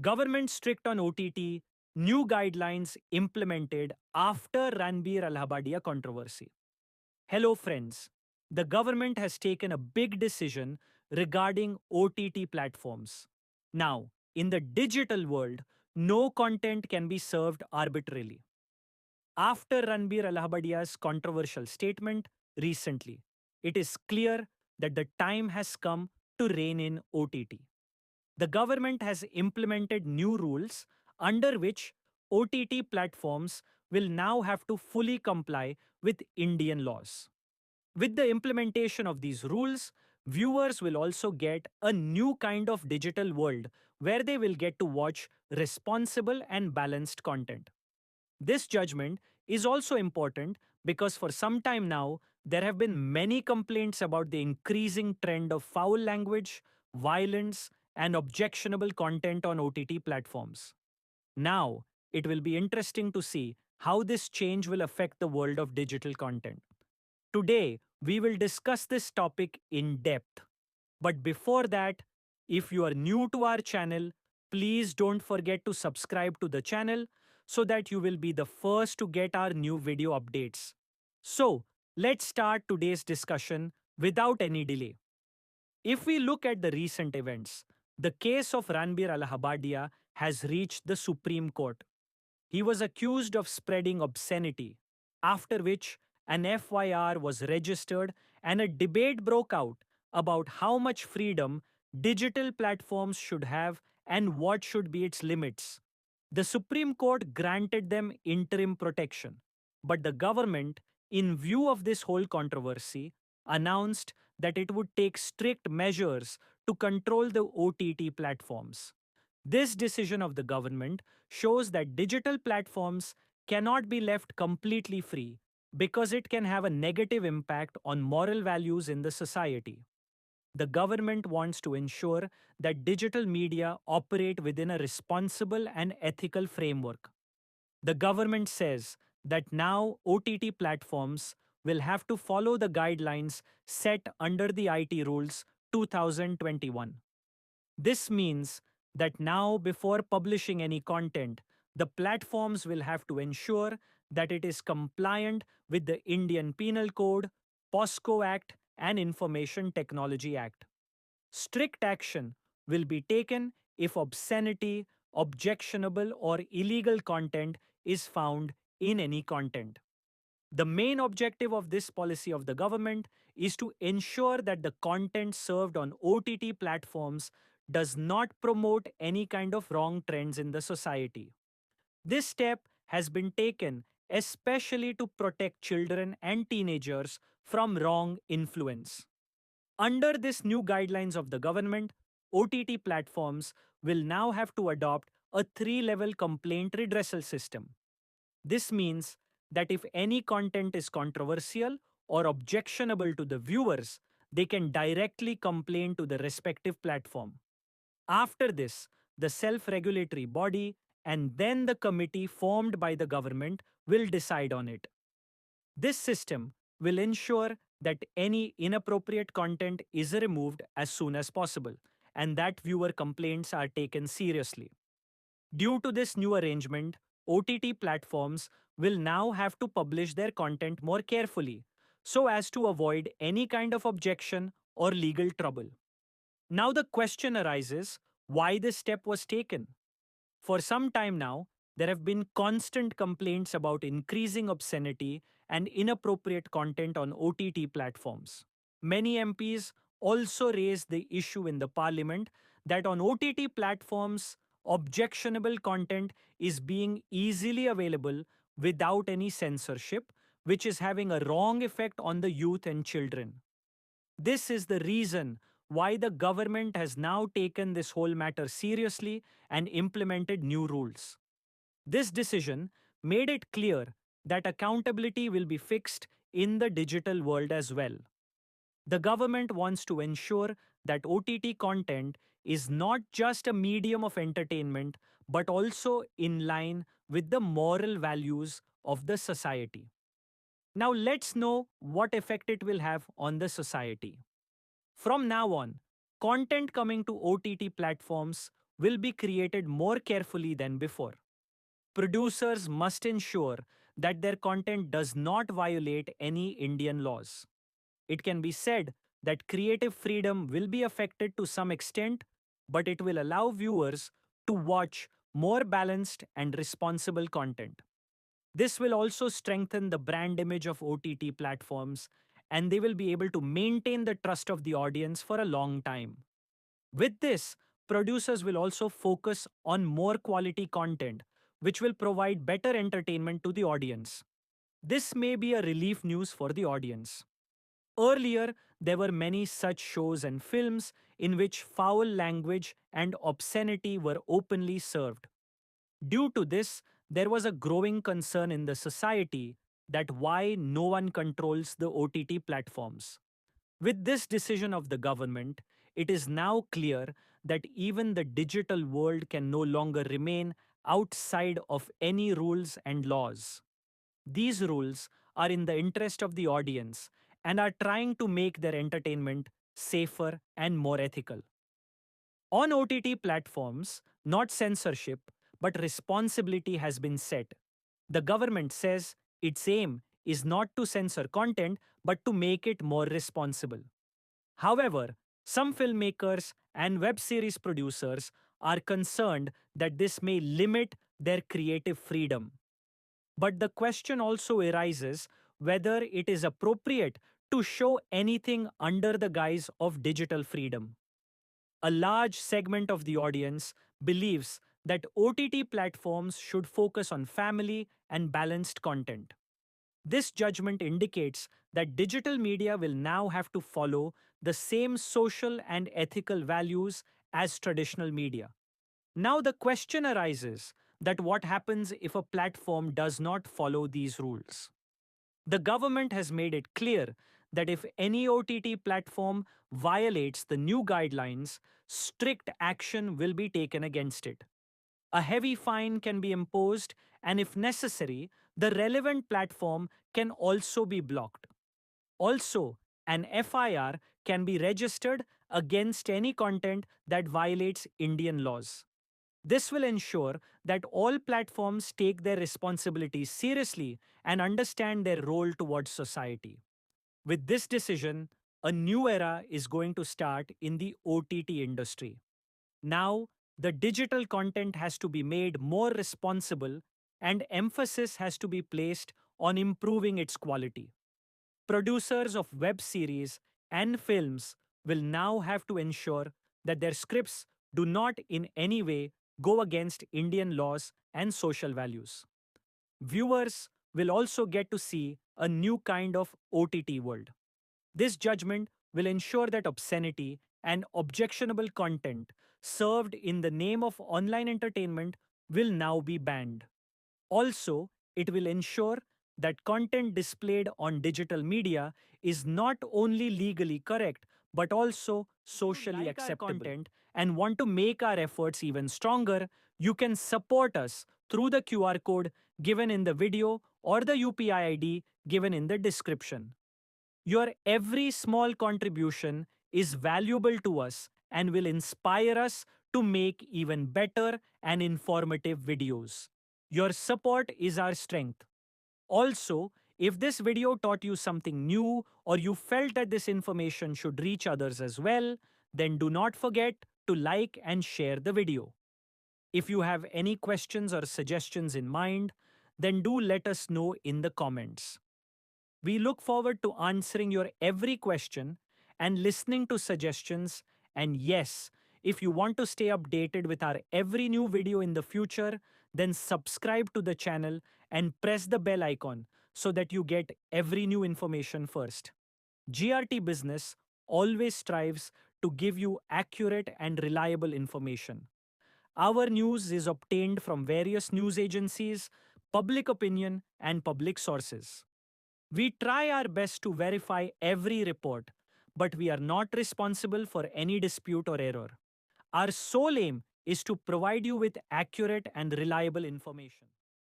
Government strict on OTT, new guidelines implemented after Ranveer Allahabadia controversy. Hello friends, the government has taken a big decision regarding OTT platforms. Now, in the digital world, no content can be served arbitrarily. After Ranveer Allahabadia's controversial statement recently, it is clear that the time has come to rein in OTT. The government has implemented new rules under which OTT platforms will now have to fully comply with Indian laws. With the implementation of these rules, viewers will also get a new kind of digital world where they will get to watch responsible and balanced content. This judgment is also important because for some time now, there have been many complaints about the increasing trend of foul language, violence, and objectionable content on OTT platforms. Now, it will be interesting to see how this change will affect the world of digital content. Today, we will discuss this topic in depth. But before that, if you are new to our channel, please don't forget to subscribe to the channel so that you will be the first to get our new video updates. So, let's start today's discussion without any delay. If we look at the recent events, the case of Ranveer Allahabadia has reached the Supreme Court. He was accused of spreading obscenity, after which an FIR was registered and a debate broke out about how much freedom digital platforms should have and what should be its limits. The Supreme Court granted them interim protection, but the government, in view of this whole controversy, announced that it would take strict measures to control the OTT platforms. This decision of the government shows that digital platforms cannot be left completely free because it can have a negative impact on moral values in the society. The government wants to ensure that digital media operate within a responsible and ethical framework. The government says that now OTT platforms will have to follow the guidelines set under the IT Rules 2021. This means that now, before publishing any content, the platforms will have to ensure that it is compliant with the Indian Penal Code, POSCO Act, and Information Technology Act. Strict action will be taken if obscenity, objectionable, or illegal content is found in any content. The main objective of this policy of the government is to ensure that the content served on OTT platforms does not promote any kind of wrong trends in the society. This step has been taken especially to protect children and teenagers from wrong influence. Under this new guidelines of the government, OTT platforms will now have to adopt a 3-level complaint redressal system. This means that if any content is controversial or objectionable to the viewers, they can directly complain to the respective platform. After this, the self-regulatory body and then the committee formed by the government will decide on it. This system will ensure that any inappropriate content is removed as soon as possible and that viewer complaints are taken seriously. Due to this new arrangement, OTT platforms will now have to publish their content more carefully so as to avoid any kind of objection or legal trouble. Now the question arises, why this step was taken? For some time now, there have been constant complaints about increasing obscenity and inappropriate content on OTT platforms. Many MPs also raised the issue in the parliament that on OTT platforms, objectionable content is being easily available without any censorship, which is having a wrong effect on the youth and children. This is the reason why the government has now taken this whole matter seriously and implemented new rules. This decision made it clear that accountability will be fixed in the digital world as well. The government wants to ensure that OTT content is not just a medium of entertainment, but also in line with the moral values of the society. Now let's know what effect it will have on the society. From now on, content coming to OTT platforms will be created more carefully than before. Producers must ensure that their content does not violate any Indian laws. It can be said that creative freedom will be affected to some extent, but it will allow viewers to watch more balanced and responsible content. This will also strengthen the brand image of OTT platforms, and they will be able to maintain the trust of the audience for a long time. With this, producers will also focus on more quality content, which will provide better entertainment to the audience. This may be a relief news for the audience. Earlier, there were many such shows and films in which foul language and obscenity were openly served. Due to this, there was a growing concern in the society that why no one controls the OTT platforms. With this decision of the government, it is now clear that even the digital world can no longer remain outside of any rules and laws. These rules are in the interest of the audience and are trying to make their entertainment safer and more ethical. On OTT platforms, not censorship, but responsibility has been set. The government says its aim is not to censor content, but to make it more responsible. However, some filmmakers and web series producers are concerned that this may limit their creative freedom. But the question also arises whether it is appropriate to show anything under the guise of digital freedom. A large segment of the audience believes that OTT platforms should focus on family and balanced content. This judgment indicates that digital media will now have to follow the same social and ethical values as traditional media. Now the question arises that what happens if a platform does not follow these rules? The government has made it clear that if any OTT platform violates the new guidelines, strict action will be taken against it. A heavy fine can be imposed, and if necessary, the relevant platform can also be blocked. Also, an FIR can be registered against any content that violates Indian laws. This will ensure that all platforms take their responsibilities seriously and understand their role towards society. With this decision, a new era is going to start in the OTT industry. Now, the digital content has to be made more responsible and emphasis has to be placed on improving its quality. Producers of web series and films will now have to ensure that their scripts do not in any way go against Indian laws and social values. Viewers will also get to see a new kind of OTT world. This judgment will ensure that obscenity and objectionable content served in the name of online entertainment will now be banned. Also, it will ensure that content displayed on digital media is not only legally correct but also socially acceptable. Content and want to make our efforts even stronger, you can support us through the QR code given in the video or the UPI ID given in the description. Your every small contribution is valuable to us and will inspire us to make even better and informative videos. Your support is our strength. Also, if this video taught you something new or you felt that this information should reach others as well, then do not forget to like and share the video. If you have any questions or suggestions in mind, then do let us know in the comments. We look forward to answering your every question and listening to suggestions. And yes, if you want to stay updated with our every new video in the future, then subscribe to the channel and press the bell icon so that you get every new information first. GRT Business always strives to give you accurate and reliable information. Our news is obtained from various news agencies, public opinion, and public sources. We try our best to verify every report, but we are not responsible for any dispute or error. Our sole aim is to provide you with accurate and reliable information.